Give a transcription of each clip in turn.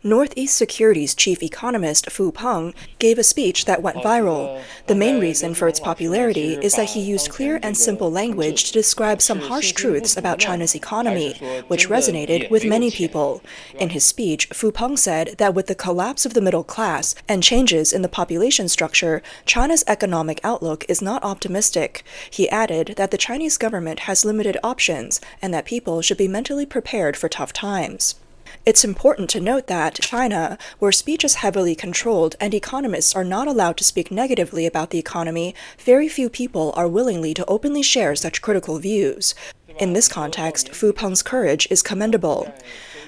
Northeast Securities chief economist Fu Peng gave a speech that went viral. The main reason for its popularity is that he used clear and simple language to describe some harsh truths about China's economy, which resonated with many people. In his speech, Fu Peng said that with the collapse of the middle class and changes in the population structure, China's economic outlook is not optimistic. He added that the Chinese government has limited options and that people should be mentally prepared for tough times. It's important to note that China, where speech is heavily controlled and economists are not allowed to speak negatively about the economy, very few people are willingly to openly share such critical views. In this context, Fu Peng's courage is commendable.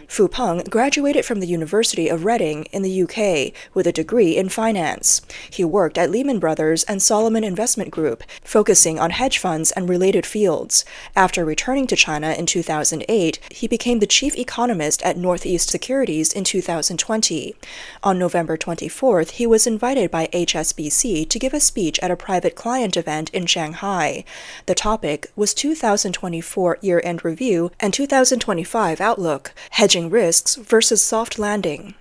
Fu Peng graduated from the University of Reading in the UK with a degree in finance. He worked at Lehman Brothers and Solomon Investment Group, focusing on hedge funds and related fields. After returning to China in 2008, he became the chief economist at Northeast Securities in 2020. On November 24th, he was invited by HSBC to give a speech at a private client event in Shanghai. The topic was 2024 year-end review and 2025 outlook, hedging risks versus soft landing.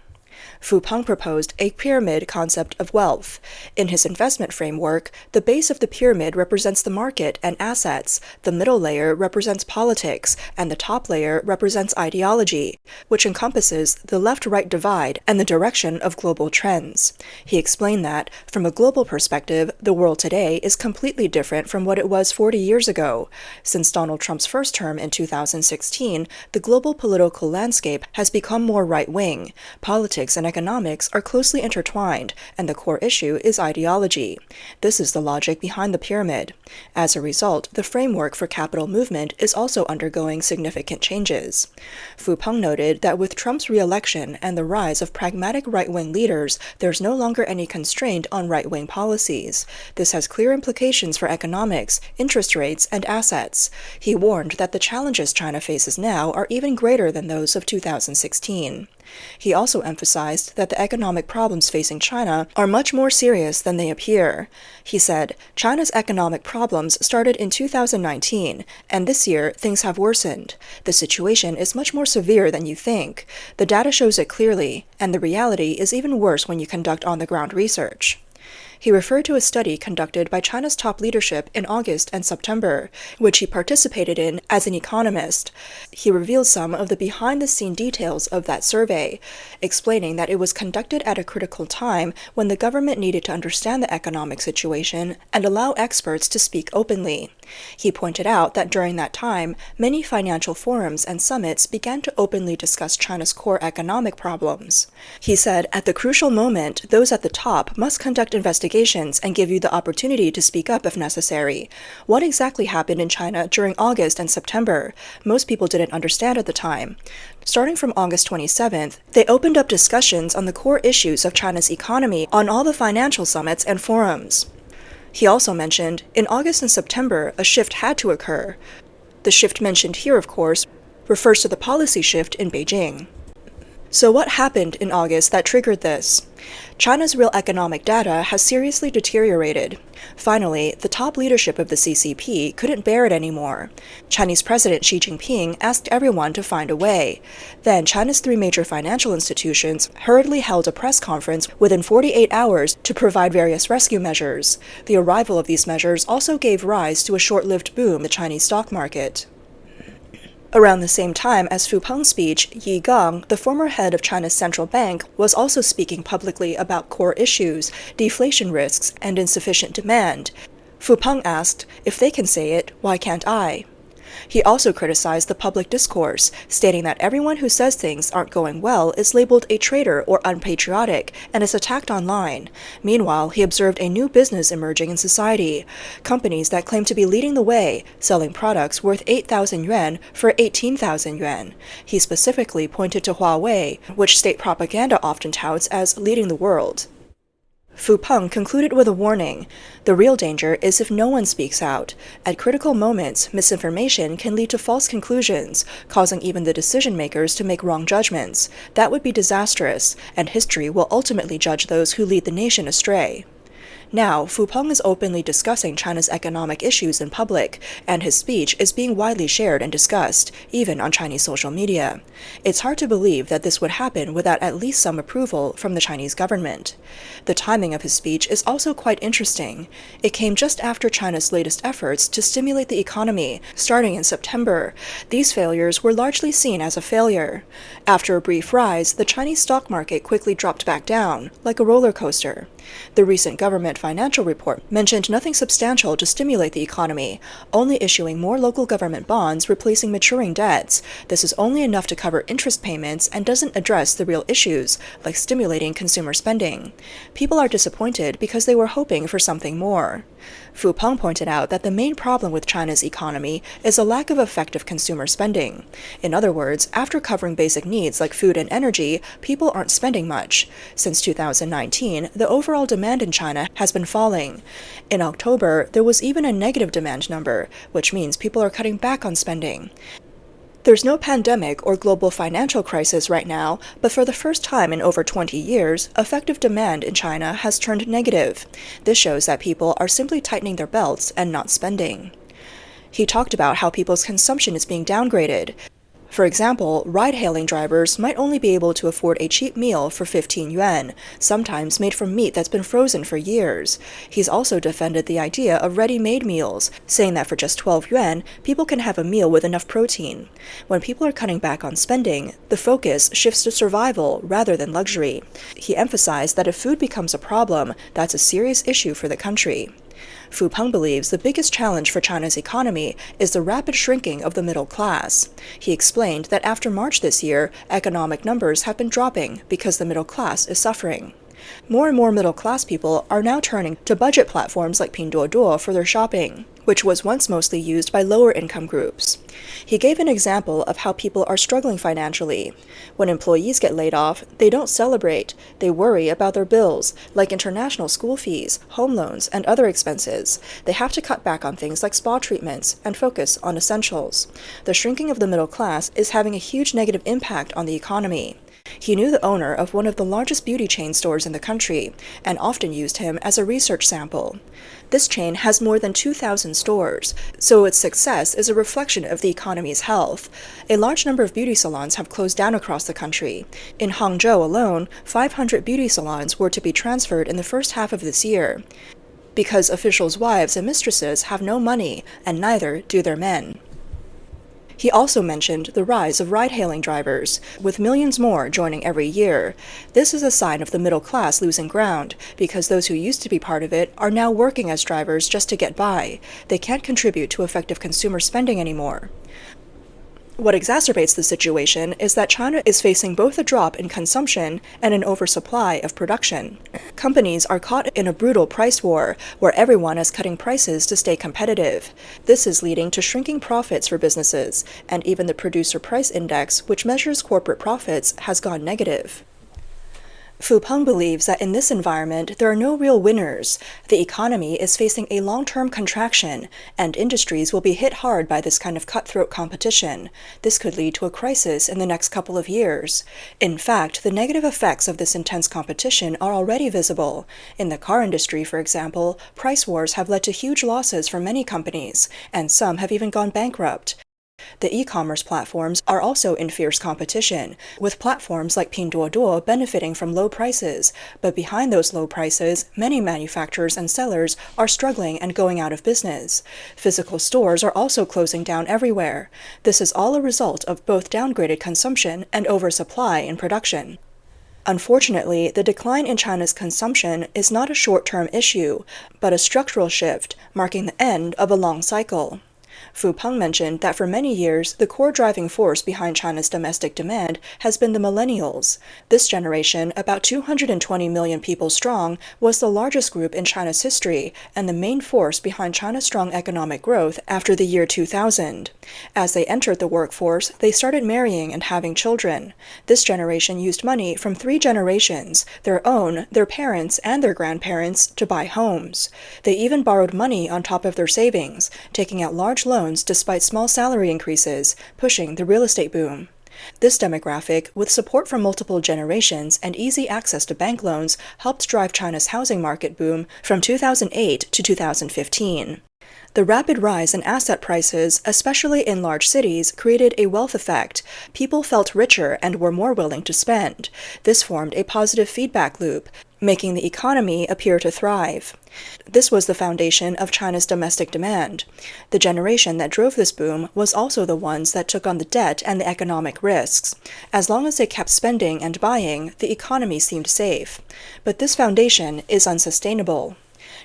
Fu Peng proposed a pyramid concept of wealth. In his investment framework, the base of the pyramid represents the market and assets, the middle layer represents politics, and the top layer represents ideology, which encompasses the left-right divide and the direction of global trends. He explained that, from a global perspective, the world today is completely different from what it was 40 years ago. Since Donald Trump's first term in 2016, the global political landscape has become more right-wing. Politics and economics are closely intertwined, and the core issue is ideology. This is the logic behind the pyramid. As a result, the framework for capital movement is also undergoing significant changes. Fu Peng noted that with Trump's re-election and the rise of pragmatic right-wing leaders, there's no longer any constraint on right-wing policies. This has clear implications for economics, interest rates, and assets. He warned that the challenges China faces now are even greater than those of 2016. He also emphasized that the economic problems facing China are much more serious than they appear. He said, China's economic problems started in 2019, and this year things have worsened. The situation is much more severe than you think. The data shows it clearly, and the reality is even worse when you conduct on-the-ground research. He referred to a study conducted by China's top leadership in August and September, which he participated in as an economist. He revealed some of the behind-the-scene details of that survey, explaining that it was conducted at a critical time when the government needed to understand the economic situation and allow experts to speak openly. He pointed out that during that time, many financial forums and summits began to openly discuss China's core economic problems. He said, at the crucial moment, those at the top must conduct investigations and give you the opportunity to speak up if necessary. What exactly happened in China during August and September? Most people didn't understand at the time. Starting from August 27th, they opened up discussions on the core issues of China's economy on all the financial summits and forums. He also mentioned, in August and September, a shift had to occur. The shift mentioned here, of course, refers to the policy shift in Beijing. So what happened in August that triggered this? China's real economic data has seriously deteriorated. Finally, the top leadership of the CCP couldn't bear it anymore. Chinese President Xi Jinping asked everyone to find a way. Then China's three major financial institutions hurriedly held a press conference within 48 hours to provide various rescue measures. The arrival of these measures also gave rise to a short-lived boom in the Chinese stock market. Around the same time as Fu Peng's speech, Yi Gang, the former head of China's central bank, was also speaking publicly about core issues, deflation risks, and insufficient demand. Fu Peng asked, if they can say it, why can't I? He also criticized the public discourse, stating that everyone who says things aren't going well is labeled a traitor or unpatriotic and is attacked online. Meanwhile, he observed a new business emerging in society: companies that claim to be leading the way, selling products worth 8,000 yuan for 18,000 yuan. He specifically pointed to Huawei, which state propaganda often touts as leading the world. Fu Peng concluded with a warning. The real danger is if no one speaks out. At critical moments, misinformation can lead to false conclusions, causing even the decision-makers to make wrong judgments. That would be disastrous, and history will ultimately judge those who lead the nation astray. Now, Fu Peng is openly discussing China's economic issues in public, and his speech is being widely shared and discussed, even on Chinese social media. It's hard to believe that this would happen without at least some approval from the Chinese government. The timing of his speech is also quite interesting. It came just after China's latest efforts to stimulate the economy, starting in September. These failures were largely seen as a failure. After a brief rise, the Chinese stock market quickly dropped back down, like a roller coaster. The recent government financial report mentioned nothing substantial to stimulate the economy, only issuing more local government bonds replacing maturing debts. This is only enough to cover interest payments and doesn't address the real issues, like stimulating consumer spending. People are disappointed because they were hoping for something more. Fu Peng pointed out that the main problem with China's economy is a lack of effective consumer spending. In other words, after covering basic needs like food and energy, people aren't spending much. Since 2019, the overall demand in China has been falling. In October, there was even a negative demand number, which means people are cutting back on spending. There's no pandemic or global financial crisis right now, but for the first time in over 20 years, effective demand in China has turned negative. This shows that people are simply tightening their belts and not spending. He talked about how people's consumption is being downgraded. For example, ride-hailing drivers might only be able to afford a cheap meal for 15 yuan, sometimes made from meat that's been frozen for years. He's also defended the idea of ready-made meals, saying that for just 12 yuan, people can have a meal with enough protein. When people are cutting back on spending, the focus shifts to survival rather than luxury. He emphasized that if food becomes a problem, that's a serious issue for the country. Fu Peng believes the biggest challenge for China's economy is the rapid shrinking of the middle class. He explained that after March this year, economic numbers have been dropping because the middle class is suffering. More and more middle-class people are now turning to budget platforms like Pinduoduo for their shopping, which was once mostly used by lower-income groups. He gave an example of how people are struggling financially. When employees get laid off, they don't celebrate. They worry about their bills, like international school fees, home loans, and other expenses. They have to cut back on things like spa treatments and focus on essentials. The shrinking of the middle class is having a huge negative impact on the economy. He knew the owner of one of the largest beauty chain stores in the country, and often used him as a research sample. This chain has more than 2,000 stores, so its success is a reflection of the economy's health. A large number of beauty salons have closed down across the country. In Hangzhou alone, 500 beauty salons were to be transferred in the first half of this year, because officials' wives and mistresses have no money, and neither do their men. He also mentioned the rise of ride-hailing drivers, with millions more joining every year. This is a sign of the middle class losing ground, because those who used to be part of it are now working as drivers just to get by. They can't contribute to effective consumer spending anymore. What exacerbates the situation is that China is facing both a drop in consumption and an oversupply of production. Companies are caught in a brutal price war, where everyone is cutting prices to stay competitive. This is leading to shrinking profits for businesses, and even the Producer Price Index, which measures corporate profits, has gone negative. Fu Peng believes that in this environment, there are no real winners. The economy is facing a long-term contraction, and industries will be hit hard by this kind of cutthroat competition. This could lead to a crisis in the next couple of years. In fact, the negative effects of this intense competition are already visible. In the car industry, for example, price wars have led to huge losses for many companies, and some have even gone bankrupt. The e-commerce platforms are also in fierce competition, with platforms like Pinduoduo benefiting from low prices, but behind those low prices, many manufacturers and sellers are struggling and going out of business. Physical stores are also closing down everywhere. This is all a result of both downgraded consumption and oversupply in production. Unfortunately, the decline in China's consumption is not a short-term issue, but a structural shift, marking the end of a long cycle. Fu Peng mentioned that for many years, the core driving force behind China's domestic demand has been the millennials. This generation, about 220 million people strong, was the largest group in China's history and the main force behind China's strong economic growth after the year 2000. As they entered the workforce, they started marrying and having children. This generation used money from 3 generations, their own, their parents, and their grandparents, to buy homes. They even borrowed money on top of their savings, taking out large loans despite small salary increases, pushing the real estate boom. This demographic, with support from multiple generations and easy access to bank loans, helped drive China's housing market boom from 2008 to 2015. The rapid rise in asset prices, especially in large cities, created a wealth effect. People felt richer and were more willing to spend. This formed a positive feedback loop, making the economy appear to thrive. This was the foundation of China's domestic demand. The generation that drove this boom was also the ones that took on the debt and the economic risks. As long as they kept spending and buying, the economy seemed safe. But this foundation is unsustainable.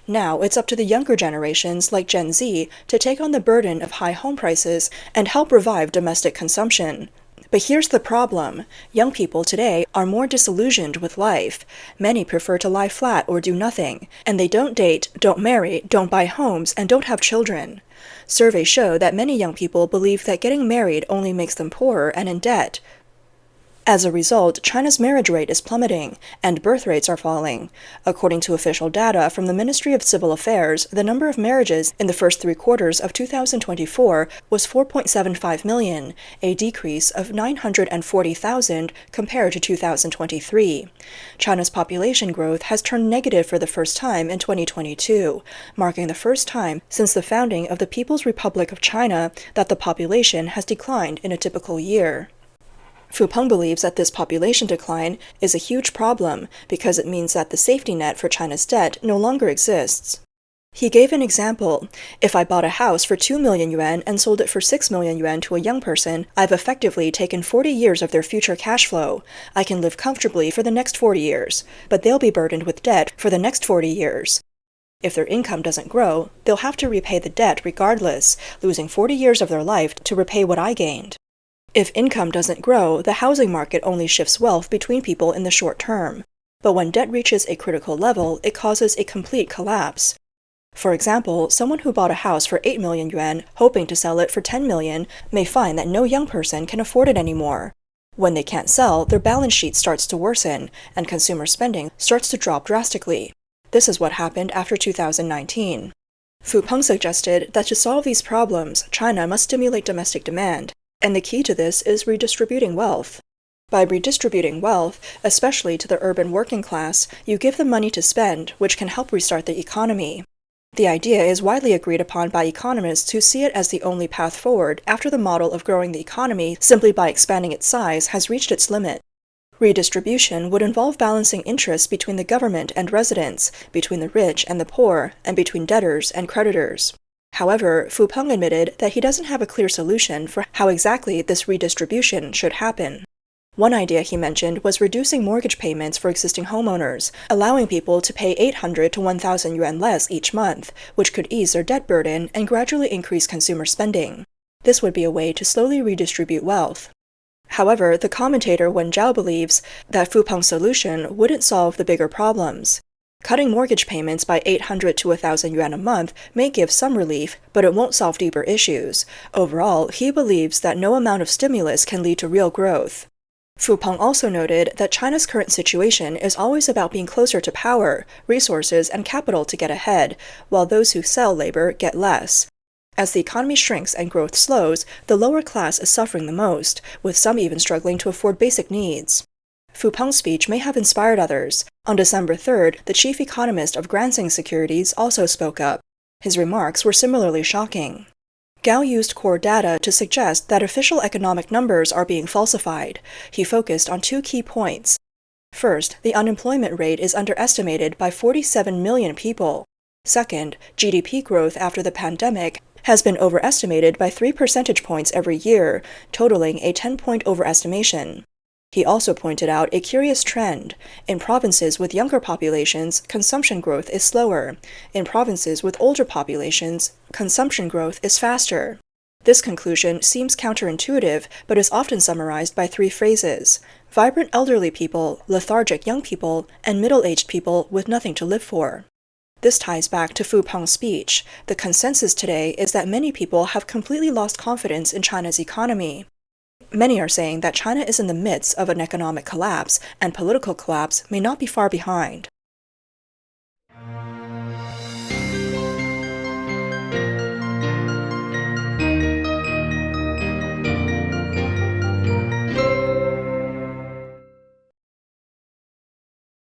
Now it's up to the younger generations, like Gen Z, to take on the burden of high home prices and help revive domestic consumption. But here's the problem. Young people today are more disillusioned with life. Many prefer to lie flat or do nothing, and they don't date, don't marry, don't buy homes, and don't have children. Surveys show that many young people believe that getting married only makes them poorer and in debt. As a result, China's marriage rate is plummeting, and birth rates are falling. According to official data from the Ministry of Civil Affairs, the number of marriages in the first 3 quarters of 2024 was 4.75 million, a decrease of 940,000 compared to 2023. China's population growth has turned negative for the first time in 2022, marking the first time since the founding of the People's Republic of China that the population has declined in a typical year. Fu Peng believes that this population decline is a huge problem because it means that the safety net for China's debt no longer exists. He gave an example. If I bought a house for 2 million yuan and sold it for 6 million yuan to a young person, I've effectively taken 40 years of their future cash flow. I can live comfortably for the next 40 years, but they'll be burdened with debt for the next 40 years. If their income doesn't grow, they'll have to repay the debt regardless, losing 40 years of their life to repay what I gained. If income doesn't grow, the housing market only shifts wealth between people in the short term. But when debt reaches a critical level, it causes a complete collapse. For example, someone who bought a house for 8 million yuan, hoping to sell it for 10 million, may find that no young person can afford it anymore. When they can't sell, their balance sheet starts to worsen, and consumer spending starts to drop drastically. This is what happened after 2019. Fu Peng suggested that to solve these problems, China must stimulate domestic demand. And the key to this is redistributing wealth. By redistributing wealth, especially to the urban working class, you give them money to spend, which can help restart the economy. The idea is widely agreed upon by economists who see it as the only path forward after the model of growing the economy simply by expanding its size has reached its limit. Redistribution would involve balancing interests between the government and residents, between the rich and the poor, and between debtors and creditors. However, Fu Peng admitted that he doesn't have a clear solution for how exactly this redistribution should happen. One idea he mentioned was reducing mortgage payments for existing homeowners, allowing people to pay 800 to 1,000 yuan less each month, which could ease their debt burden and gradually increase consumer spending. This would be a way to slowly redistribute wealth. However, the commentator Wen Zhao believes that Fu Peng's solution wouldn't solve the bigger problems. Cutting mortgage payments by 800 to 1,000 yuan a month may give some relief, but it won't solve deeper issues. Overall, he believes that no amount of stimulus can lead to real growth. Fu Peng also noted that China's current situation is always about being closer to power, resources, and capital to get ahead, while those who sell labor get less. As the economy shrinks and growth slows, the lower class is suffering the most, with some even struggling to afford basic needs. Fu Peng's speech may have inspired others. On December 3rd, the chief economist of Securities also spoke up. His remarks were similarly shocking. Gao used core data to suggest that official economic numbers are being falsified. He focused on 2 key points. First, the unemployment rate is underestimated by 47 million people. Second, GDP growth after the pandemic has been overestimated by 3 percentage points every year, totaling a 10-point overestimation. He also pointed out a curious trend. In provinces with younger populations, consumption growth is slower. In provinces with older populations, consumption growth is faster. This conclusion seems counterintuitive, but is often summarized by 3 phrases: vibrant elderly people, lethargic young people, and middle-aged people with nothing to live for. This ties back to Fu Peng's speech. The consensus today is that many people have completely lost confidence in China's economy. Many are saying that China is in the midst of an economic collapse, and political collapse may not be far behind.